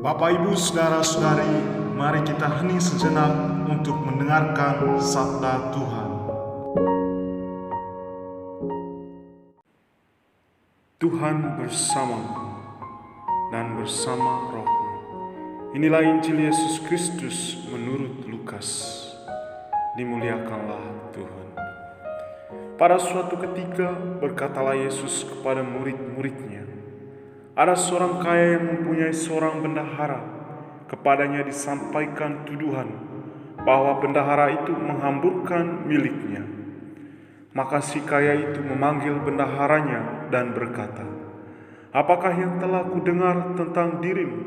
Bapak, Ibu, Saudara-saudari, mari kita hening sejenak untuk mendengarkan sabda Tuhan. Tuhan bersamamu dan bersama rohmu. Inilah Injil Yesus Kristus menurut Lukas. Dimuliakanlah Tuhan. Pada suatu ketika berkatalah Yesus kepada murid-muridnya, ada seorang kaya yang mempunyai seorang bendahara. Kepadanya disampaikan tuduhan bahwa bendahara itu menghamburkan miliknya. Maka si kaya itu memanggil bendaharanya dan berkata, "Apakah yang telah kudengar tentang dirimu?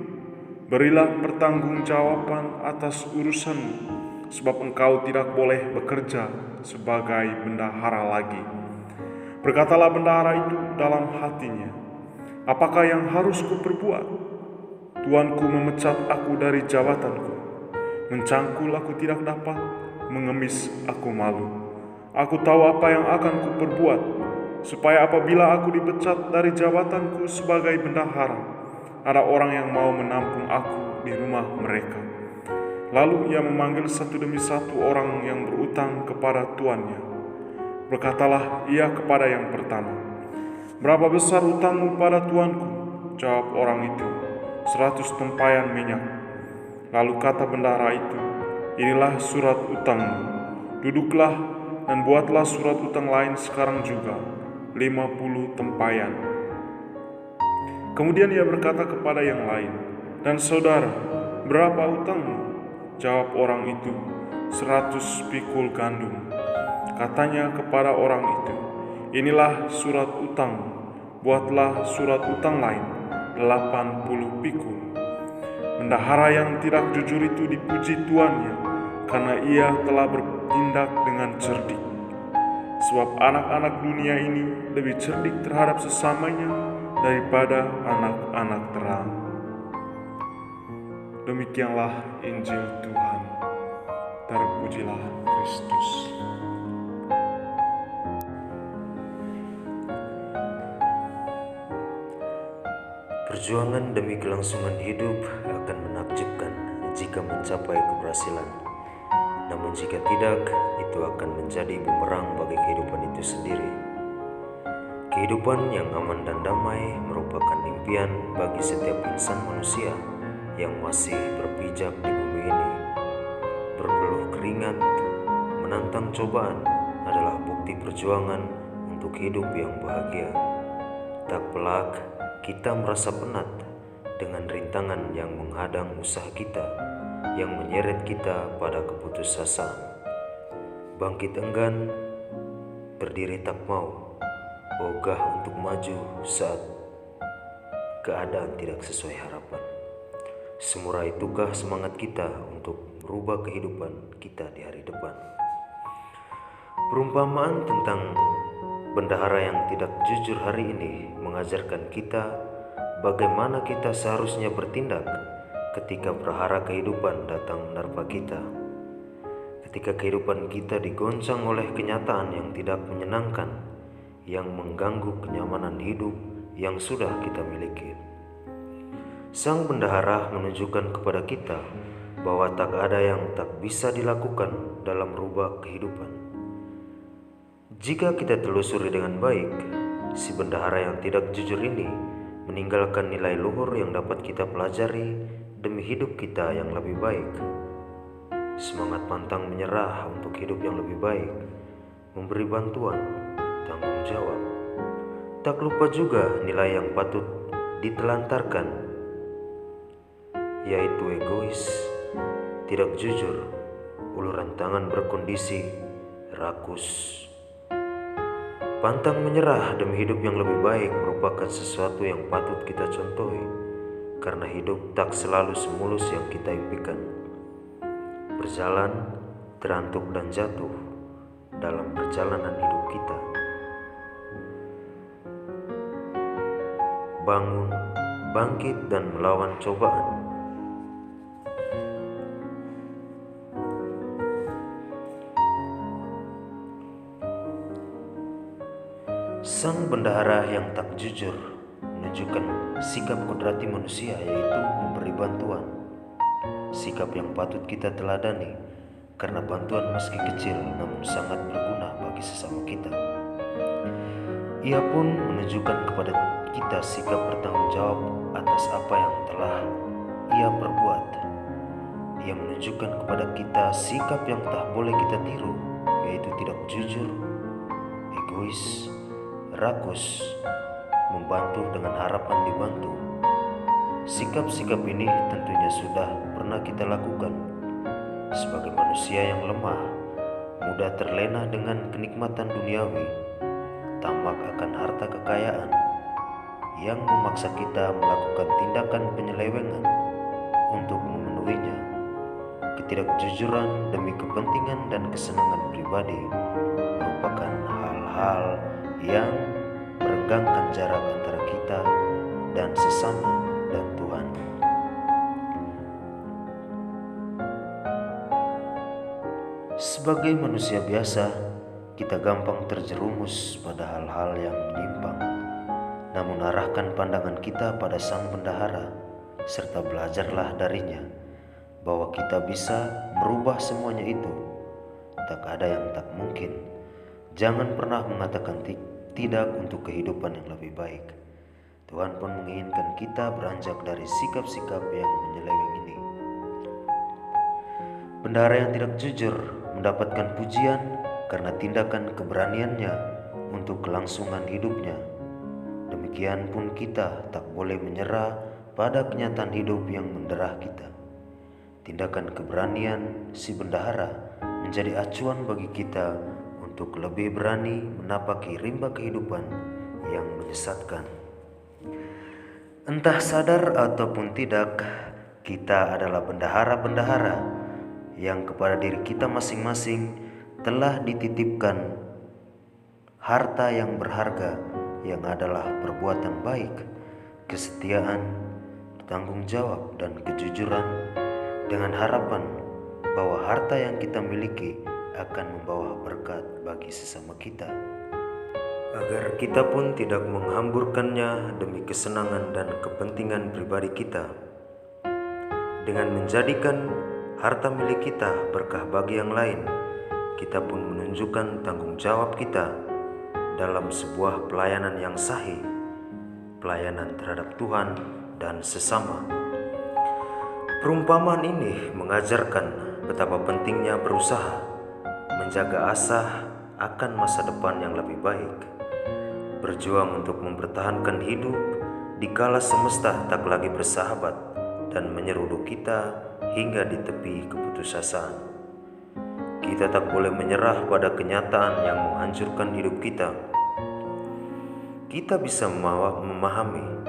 Berilah pertanggungjawaban atas urusanmu, sebab engkau tidak boleh bekerja sebagai bendahara lagi." Berkatalah bendahara itu dalam hatinya, "Apakah yang harus kuperbuat? Tuanku memecat aku dari jabatanku. Mencangkul aku tidak dapat, mengemis aku malu. Aku tahu apa yang akan kuperbuat, supaya apabila aku dipecat dari jabatanku sebagai bendahara, ada orang yang mau menampung aku di rumah mereka." Lalu ia memanggil satu demi satu orang yang berutang kepada tuannya. Berkatalah ia kepada yang pertama, "Berapa besar utangmu pada tuanku?" Jawab orang itu, 100 tempayan minyak. Lalu kata bendahara itu, "Inilah surat utangmu. Duduklah dan buatlah surat utang lain sekarang juga, 50 tempayan." Kemudian ia berkata kepada yang lain, "Dan saudara, berapa utangmu?" Jawab orang itu, 100 pikul gandum. Katanya kepada orang itu, "Inilah surat utangmu. Buatlah surat utang lain, 80 pikul." Bendahara yang tidak jujur itu dipuji tuannya, karena ia telah bertindak dengan cerdik. Sebab anak-anak dunia ini lebih cerdik terhadap sesamanya daripada anak-anak terang. Demikianlah Injil Tuhan. Terpujilah Kristus. Perjuangan demi kelangsungan hidup akan menakjubkan jika mencapai keberhasilan. Namun jika tidak, itu akan menjadi bumerang bagi kehidupan itu sendiri. Kehidupan yang aman dan damai merupakan impian bagi setiap insan manusia yang masih berpijak di bumi ini. Berpeluh keringat, menantang cobaan adalah bukti perjuangan untuk hidup yang bahagia. Tak pelak kita merasa penat dengan rintangan yang menghadang usaha kita, yang menyeret kita pada keputusasaan. Bangkit enggan, berdiri tak mau, ogah untuk maju saat keadaan tidak sesuai harapan. Semurah itukah semangat kita untuk merubah kehidupan kita di hari depan? Perumpamaan tentang bendahara yang tidak jujur hari ini mengajarkan kita bagaimana kita seharusnya bertindak ketika prahara kehidupan datang menerpa kita. Ketika kehidupan kita digoncang oleh kenyataan yang tidak menyenangkan, yang mengganggu kenyamanan hidup yang sudah kita miliki. Sang bendahara menunjukkan kepada kita bahwa tak ada yang tak bisa dilakukan dalam merubah kehidupan. Jika kita telusuri dengan baik, si bendahara yang tidak jujur ini meninggalkan nilai luhur yang dapat kita pelajari demi hidup kita yang lebih baik. Semangat pantang menyerah untuk hidup yang lebih baik, memberi bantuan, tanggung jawab. Tak lupa juga nilai yang patut ditelantarkan, yaitu egois, tidak jujur, uluran tangan berkondisi, rakus. Pantang menyerah demi hidup yang lebih baik merupakan sesuatu yang patut kita contohi, karena hidup tak selalu semulus yang kita impikan. Berjalan, terantuk dan jatuh dalam perjalanan hidup kita. Bangun, bangkit dan melawan cobaan. Sang bendahara yang tak jujur menunjukkan sikap kodrati manusia, yaitu memberi bantuan. Sikap yang patut kita teladani, karena bantuan meski kecil namun sangat berguna bagi sesama kita. Ia pun menunjukkan kepada kita sikap bertanggung jawab atas apa yang telah ia perbuat. Ia menunjukkan kepada kita sikap yang tak boleh kita tiru, yaitu tidak jujur, egois, rakus, membantu dengan harapan dibantu. Sikap-sikap ini tentunya sudah pernah kita lakukan sebagai manusia yang lemah, mudah terlena dengan kenikmatan duniawi, tamak akan harta kekayaan, yang memaksa kita melakukan tindakan penyelewengan untuk memenuhinya. Ketidakjujuran demi kepentingan dan kesenangan pribadi merupakan hal-hal yang merenggangkan jarak antara kita dan sesama dan Tuhan. Sebagai manusia biasa, kita gampang terjerumus pada hal-hal yang menyimpang. Namun arahkan pandangan kita pada Sang Bendahara, serta belajarlah darinya bahwa kita bisa merubah semuanya itu. Tak ada yang tak mungkin. Jangan pernah mengatakan tidak untuk kehidupan yang lebih baik. Tuhan pun menginginkan kita beranjak dari sikap-sikap yang menyeleweng ini. Bendahara yang tidak jujur mendapatkan pujian karena tindakan keberaniannya untuk kelangsungan hidupnya. Demikian pun kita tak boleh menyerah pada kenyataan hidup yang menderah kita. Tindakan keberanian si bendahara menjadi acuan bagi kita untuk lebih berani menapaki rimba kehidupan yang menyesatkan. Entah sadar ataupun tidak, kita adalah bendahara-bendahara yang kepada diri kita masing-masing telah dititipkan harta yang berharga, yang adalah perbuatan baik, kesetiaan, tanggung jawab, dan kejujuran, dengan harapan bahwa harta yang kita miliki akan membawa berkat bagi sesama kita, agar kita pun tidak menghamburkannya demi kesenangan dan kepentingan pribadi kita. Dengan menjadikan harta milik kita berkah bagi yang lain, kita pun menunjukkan tanggung jawab kita dalam sebuah pelayanan yang sahih, pelayanan terhadap Tuhan dan sesama. Perumpamaan ini mengajarkan betapa pentingnya berusaha, menjaga asa akan masa depan yang lebih baik, berjuang untuk mempertahankan hidup dikala semesta tak lagi bersahabat dan menyeruduk kita hingga di tepi keputusasaan. Kita tak boleh menyerah pada kenyataan yang menghancurkan hidup kita. Kita bisa memahami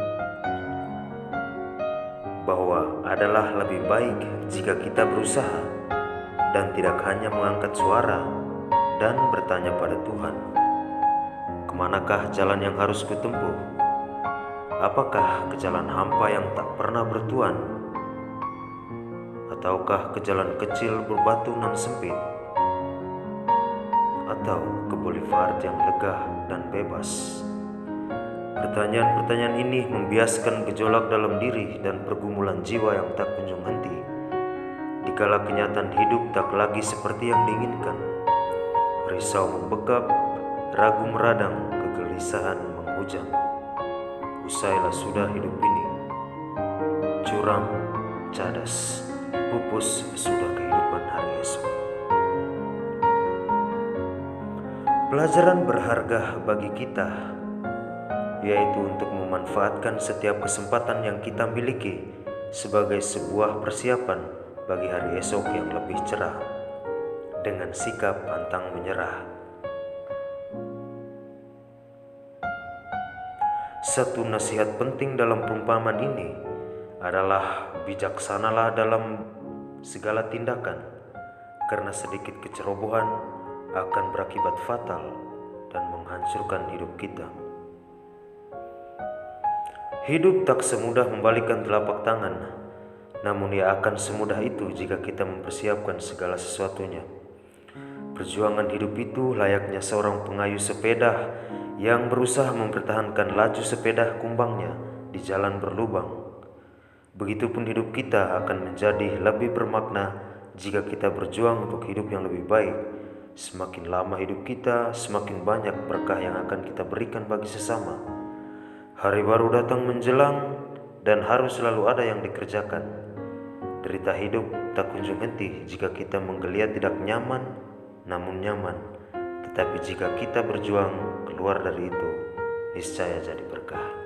bahwa adalah lebih baik jika kita berusaha dan tidak hanya mengangkat suara dan bertanya pada Tuhan, kemanakah jalan yang harus kutempuh? Apakah ke jalan hampa yang tak pernah bertuan? Ataukah ke jalan kecil berbatu nan sempit? Atau ke boulevard yang lega dan bebas? Pertanyaan-pertanyaan ini membiaskan gejolak dalam diri dan pergumulan jiwa yang tak kunjung henti. Dikala kenyataan hidup tak lagi seperti yang diinginkan, risau membekap, ragu meradang, kegelisahan menghujam. Usailah sudah hidup ini, curam, cadas, pupus sudah kehidupan hari esok. Pelajaran berharga bagi kita yaitu untuk memanfaatkan setiap kesempatan yang kita miliki sebagai sebuah persiapan bagi hari esok yang lebih cerah, dengan sikap pantang menyerah. Satu nasihat penting dalam perumpamaan ini adalah bijaksanalah dalam segala tindakan, karena sedikit kecerobohan akan berakibat fatal dan menghancurkan hidup kita. Hidup tak semudah membalikkan telapak tangan, namun ia akan semudah itu jika kita mempersiapkan segala sesuatunya. Perjuangan hidup itu layaknya seorang pengayuh sepeda yang berusaha mempertahankan laju sepeda kumbangnya di jalan berlubang. Begitupun hidup kita akan menjadi lebih bermakna jika kita berjuang untuk hidup yang lebih baik. Semakin lama hidup kita, semakin banyak berkah yang akan kita berikan bagi sesama. Hari baru datang menjelang dan harus selalu ada yang dikerjakan. Derita hidup tak kunjung henti jika kita menggeliat tidak nyaman, namun nyaman. Tetapi jika kita berjuang keluar dari itu, niscaya jadi berkah.